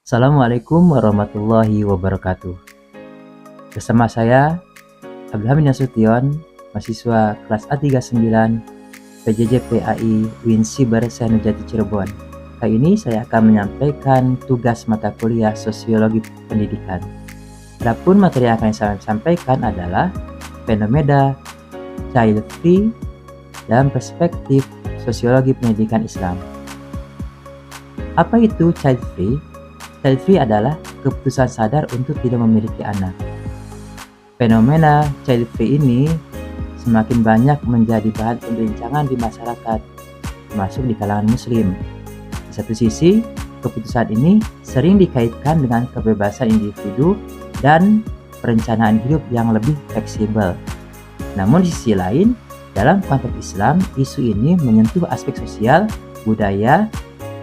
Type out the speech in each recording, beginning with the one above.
Assalamualaikum warahmatullahi wabarakatuh. Bersama saya, Abdul Hamid Nasution, mahasiswa kelas A39 PJJ PAI UIN Siber Senujati Cirebon. Kali ini saya akan menyampaikan tugas mata kuliah Sosiologi Pendidikan. Adapun materi yang akan saya sampaikan adalah fenomena child free dalam perspektif Sosiologi Pendidikan Islam. Apa itu child free? Child free adalah keputusan sadar untuk tidak memiliki anak. Fenomena child free ini semakin banyak menjadi bahan perbincangan di masyarakat, termasuk di kalangan muslim. Di satu sisi, keputusan ini sering dikaitkan dengan kebebasan individu dan perencanaan hidup yang lebih fleksibel. Namun di sisi lain, dalam konteks Islam, isu ini menyentuh aspek sosial, budaya,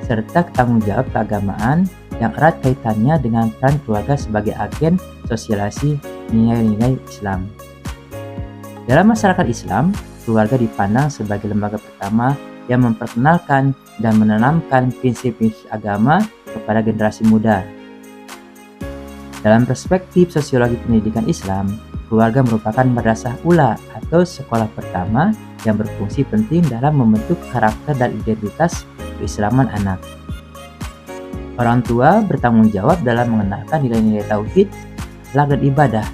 serta tanggung jawab keagamaan yang erat kaitannya dengan peran keluarga sebagai agen sosialisasi nilai-nilai Islam. Dalam masyarakat Islam, keluarga dipandang sebagai lembaga pertama yang memperkenalkan dan menanamkan prinsip-prinsip agama kepada generasi muda. Dalam perspektif sosiologi pendidikan Islam, keluarga merupakan madrasah ula atau sekolah pertama yang berfungsi penting dalam membentuk karakter dan identitas keislaman anak. Orang tua bertanggung jawab dalam mengenalkan nilai-nilai tauhid, akhlak dan ibadah.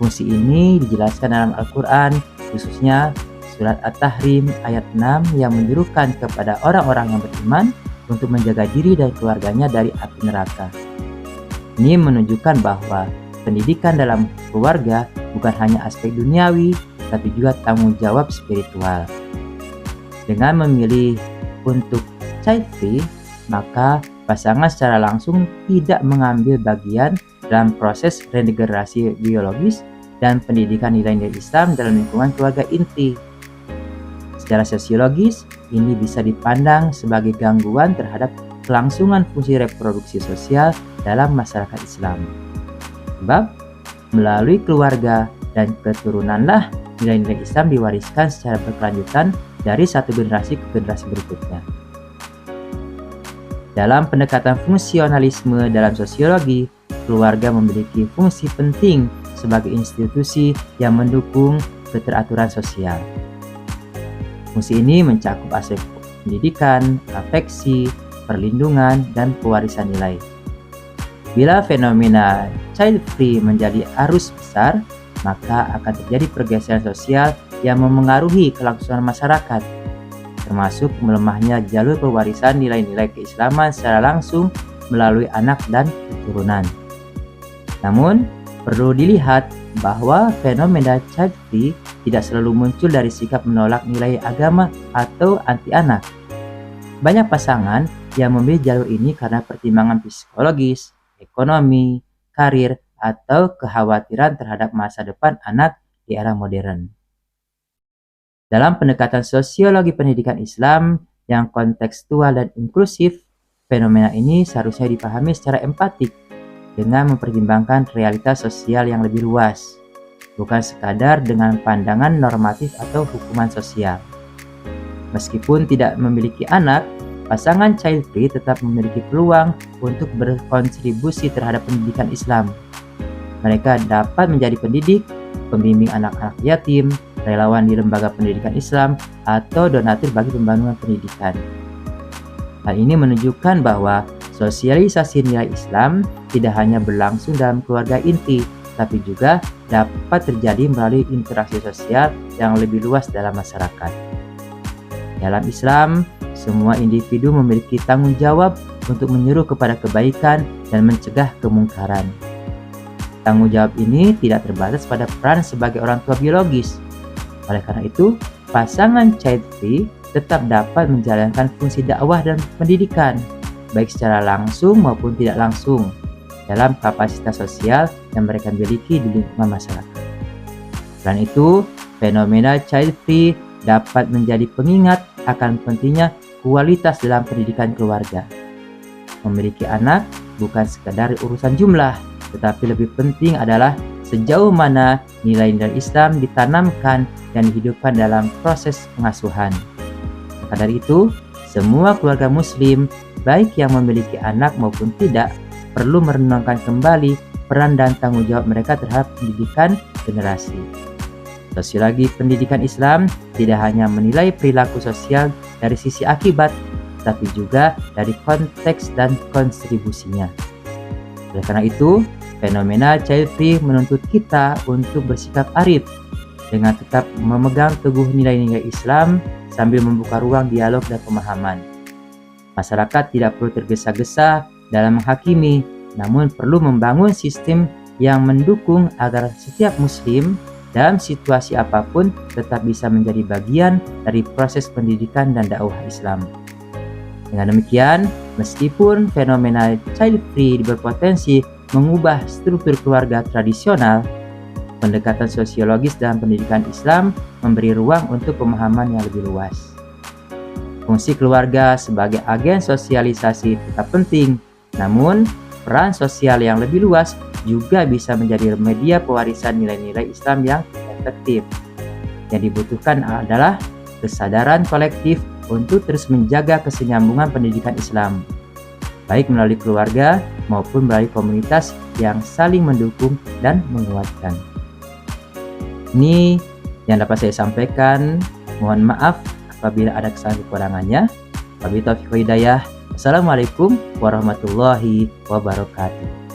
Fungsi ini dijelaskan dalam Al-Quran, khususnya surat At-Tahrim ayat 6 yang menyerukan kepada orang-orang yang beriman untuk menjaga diri dan keluarganya dari api neraka. Ini menunjukkan bahwa pendidikan dalam keluarga bukan hanya aspek duniawi, tapi juga tanggung jawab spiritual. Dengan memilih untuk child free, maka pasangan secara langsung tidak mengambil bagian dalam proses regenerasi biologis dan pendidikan nilai-nilai Islam dalam lingkungan keluarga inti. Secara sosiologis, ini bisa dipandang sebagai gangguan terhadap kelangsungan fungsi reproduksi sosial dalam masyarakat Islam. Sebab, melalui keluarga dan keturunanlah nilai-nilai Islam diwariskan secara berkelanjutan dari satu generasi ke generasi berikutnya. Dalam pendekatan fungsionalisme dalam sosiologi, keluarga memiliki fungsi penting sebagai institusi yang mendukung keteraturan sosial. Fungsi ini mencakup aspek pendidikan, afeksi, perlindungan, dan pewarisan nilai. Bila fenomena child free menjadi arus besar, maka akan terjadi pergeseran sosial yang memengaruhi kelangsungan masyarakat, termasuk melemahnya jalur pewarisan nilai-nilai keislaman secara langsung melalui anak dan keturunan. Namun, perlu dilihat bahwa fenomena child free tidak selalu muncul dari sikap menolak nilai agama atau anti anak. Banyak pasangan yang memilih jalur ini karena pertimbangan psikologis, ekonomi, karir, atau kekhawatiran terhadap masa depan anak di era modern. Dalam pendekatan sosiologi pendidikan Islam yang kontekstual dan inklusif, fenomena ini seharusnya dipahami secara empatik dengan mempertimbangkan realitas sosial yang lebih luas, bukan sekadar dengan pandangan normatif atau hukuman sosial. Meskipun tidak memiliki anak, pasangan child free tetap memiliki peluang untuk berkontribusi terhadap pendidikan Islam. Mereka dapat menjadi pendidik, pembimbing anak-anak yatim, relawan di lembaga pendidikan Islam, atau donatur bagi pembangunan pendidikan. Hal ini menunjukkan bahwa sosialisasi nilai Islam tidak hanya berlangsung dalam keluarga inti, tapi juga dapat terjadi melalui interaksi sosial yang lebih luas dalam masyarakat. Dalam Islam, semua individu memiliki tanggung jawab untuk menyeru kepada kebaikan dan mencegah kemungkaran. Tanggung jawab ini tidak terbatas pada peran sebagai orang tua biologis. Oleh karena itu, pasangan child free tetap dapat menjalankan fungsi dakwah dan pendidikan, baik secara langsung maupun tidak langsung, dalam kapasitas sosial yang mereka miliki di lingkungan masyarakat. Selain itu, fenomena child free dapat menjadi pengingat akan pentingnya kualitas dalam pendidikan keluarga. Memiliki anak bukan sekadar urusan jumlah, tetapi lebih penting adalah sejauh mana nilai-nilai Islam ditanamkan dan dihidupkan dalam proses pengasuhan. Maka dari itu, semua keluarga muslim, baik yang memiliki anak maupun tidak, perlu merenungkan kembali peran dan tanggung jawab mereka terhadap pendidikan generasi. Sosiologi pendidikan Islam tidak hanya menilai perilaku sosial dari sisi akibat, tapi juga dari konteks dan kontribusinya. Oleh karena itu, fenomena child free menuntut kita untuk bersikap arif dengan tetap memegang teguh nilai-nilai Islam sambil membuka ruang dialog dan pemahaman. Masyarakat tidak perlu tergesa-gesa dalam menghakimi, namun perlu membangun sistem yang mendukung agar setiap muslim dalam situasi apapun tetap bisa menjadi bagian dari proses pendidikan dan dakwah Islam. Dengan demikian, meskipun fenomena child free berpotensi mengubah struktur keluarga tradisional, pendekatan sosiologis dalam pendidikan Islam memberi ruang untuk pemahaman yang lebih luas. Fungsi keluarga sebagai agen sosialisasi tetap penting, namun peran sosial yang lebih luas juga bisa menjadi media pewarisan nilai-nilai Islam yang efektif. Yang dibutuhkan adalah kesadaran kolektif untuk terus menjaga kesinambungan pendidikan Islam, baik melalui keluarga maupun melalui komunitas yang saling mendukung dan menguatkan. Ini yang dapat saya sampaikan. Mohon maaf apabila ada kesalahan kekurangannya. Wabillahi taufiq wal hidayah. Assalamualaikum warahmatullahi wabarakatuh.